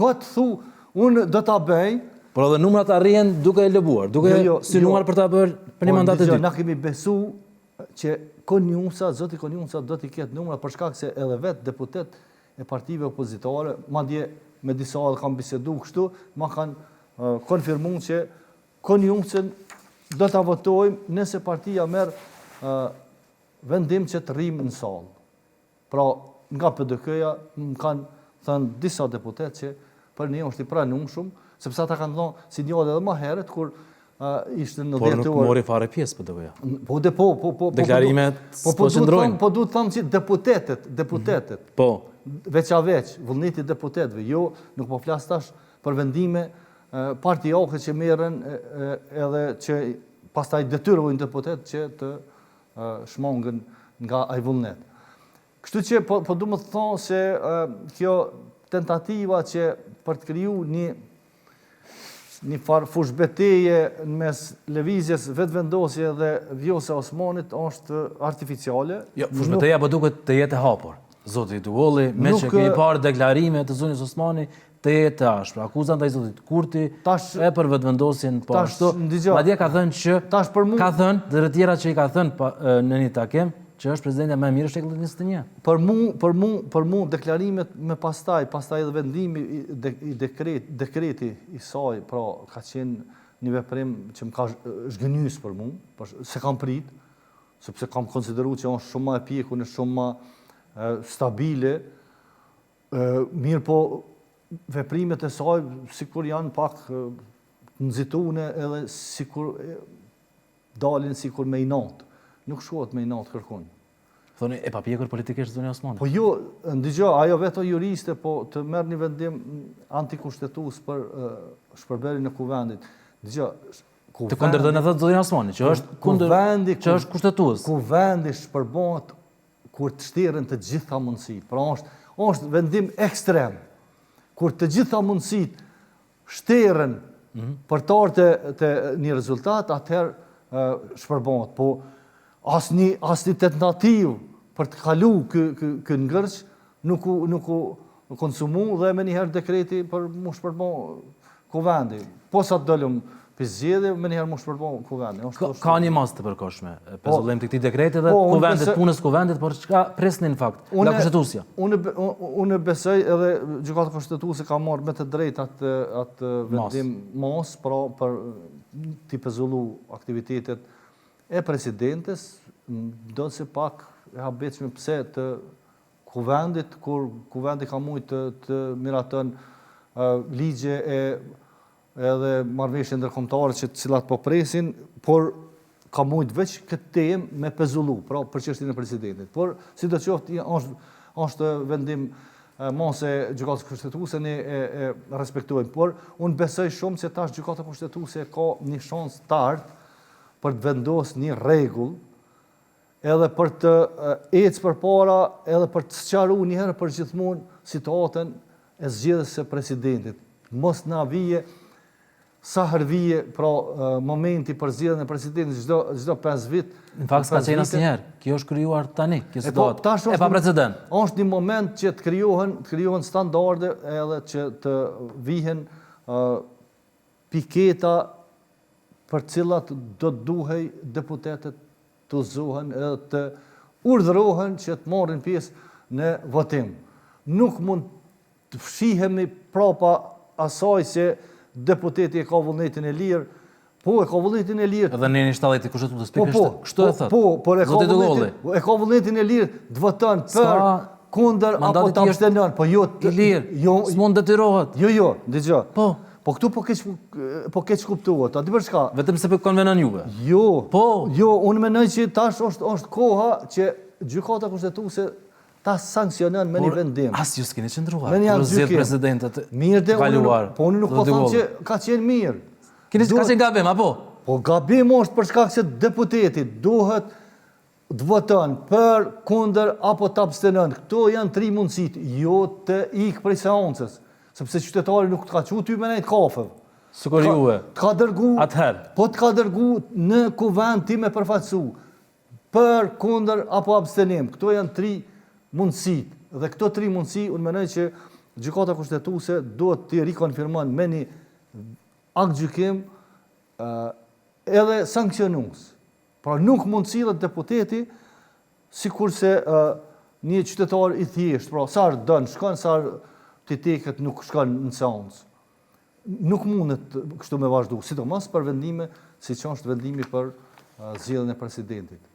këtë thu, unë do ta bëj. Por edhe numrat arrihen duke e lëbuar, duke synuar për ta bërë për një mandat të dytë. Na kemi besu që zoti Konjumsa do t'i ketë numra për shkak se edhe vetë deputet e partive opozitare, madje me disa edhe kam bisedu kështu, ma kanë konfirmu që Konjumsen do t'a votojmë nëse partia merë vendim që të rrimë në salë. Pra, nga PDK-ja më kanë thënë disa deputet që për një është i pranuar shumë, sepse ata kanë dhënë sinjale edhe më herët kur ishte në 10 orë. Por nuk mori fare pjesë PDK-ja. Po. Deklarimet po qëndrojnë. Po duhet thënë që deputetet. Po. Veç, vullneti deputetëve, jo nuk po flas tash për vendime partijake që merren edhe që pastaj detyrojnë deputet që të shmangën nga ai vullnet. Kështu që po du më të thonë se kjo tentativa që për të kriju një farë fushbeteje në mes lëvizjes vetëvendosje dhe Vjosa Osmanit është artificiale. Jo, fushbeteja po duket të jetë e hapur. Zoti Dugolli, me që kemi parë deklarime të zonjës Osmani, të jetë ashpër. Akuzan të i zotit Kurti, e për vetëvendosjen po ashtu. Madje ka thënë që, ka thënë, dhe tjera që i ka thënë në një takim, që është presidentja më e mirë shekullit 21. Për mu deklarimet me pastaj edhe vendimi i dekreti i saj, pra ka qenë një veprim që më ka zhgënjys për mu, se kam prit, sepse kam konsideru që është shumë ma e pjeku, në shumë ma stabile, mirë po veprimet e saj sikur janë pak nëzitune edhe sikur dalin sikur me inat. Nuk shuat me inat kërkun. Thoni, e papjekur politikisht zonja Osmani? Po jo, ndigjo, ajo veto juriste, po të merë një vendim antikushtetus për shpërberin e kuvendit. Ndigjo, të kundërdhën e thëtë zonja Osmani, që është kushtetus. Kuvendi shpërbohet kur të shtiren të gjitha mundësit. Pra është vendim ekstrem. Kur të gjitha mundësit shtiren për të arë të një rezultat, atëherë shpërbohet. Po asni tentativ për të kalu kë ngërç nuk u konsumu dhe me njëherë dekreti për mu shpërbohet kuvendi. Po sa të dëllëm për zjedhe, me njëherë mu shpërbohet kuvendi. Ka një mas të përkoshme, pezullim të këti dekreti dhe punës kuvendit, por që ka presni në fakt, nga kushtetusja? Unë besoj edhe gjykatë kushtetusja ka marrë me të drejt atë vendim mas, pra për t'i pezullu aktivitetet e presidentes, do se pak e habetshme pse të kuvendit, kur kuvendi ka mujtë të miratën ligje edhe marrëveshje ndërkombëtare që cilat po presin, por ka mujtë veç këtë temë me pezullu, pra për çështjen e presidentit. Por sidoqoftë është vendim mos e gjykatës kushtetuese ne e respektojmë, por unë besoj shumë se tash gjykata kushtetuese ka një shans të artë për të vendosur një rregull, edhe për të ecë përpara, edhe për të sqaruar një herë për gjithmonë situatën e zgjedhjes së presidentit. Mos na vije sa herë vije pra momenti për zgjedhjen e presidentit çdo 5 vit. Në fakt s'ka qenë asnjëherë. Kjo është krijuar tani, kjo situatë. E pa precedent. Është një moment që të krijohen standarde edhe që të vihen piketa për cilat do të duhej deputetet të uzohen edhe të urdhërohen që të marrin pjesë në votim. Nuk mund të fshihemi prapa asaj se deputeti e ka vullnetin e lirë, po e ka vullnetin e lirë. Edhe në 70 i kushtetues pikërisht kështu e thotë. Po e ka vullnetin e lirë të voton për kundër apo të abstenon, po jo i lirë. S'mund detyrohet. Jo, dëgjoj. Po këtu po keq kuptuat. A di për çka? Vetëm se po konvenon juve. Jo, unë mendoj që tash është koha që gjykata kushtetuese ta sanksionon me një vendim. As ju s'keni qëndruar. Kur zgjedh presidentët. Mirë, po unë nuk po them që ka qenë mirë. Ka qenë gabim apo? Po gabim është për shkak se deputeti duhet të voton për, kundër apo të abstenon. Këto janë 3 mundësitë, jo të ikë prej seancës. Sepse qytetari nuk të ka qu ty me nejtë kafëv. Sikur juve. Të ka dërgu, atëherë. Po të ka dërgu në kuvend ti me përfaqësu, për, kundër apo abstenim. Këto janë 3 mundësit. Dhe këto 3 mundësi, unë menoj që Gjykata kushtetuese duhet të rikonfirmon me një akt gjykim edhe sankcionues. Pra nuk mund sillet deputeti sikurse një qytetar i thjesht, pra sa dën shkon, sa ti teket nuk shkon në seancë. Nuk mundet kështu me vazhdu, sidomos për vendime siç është vendimi për zgjedhjen e presidentit.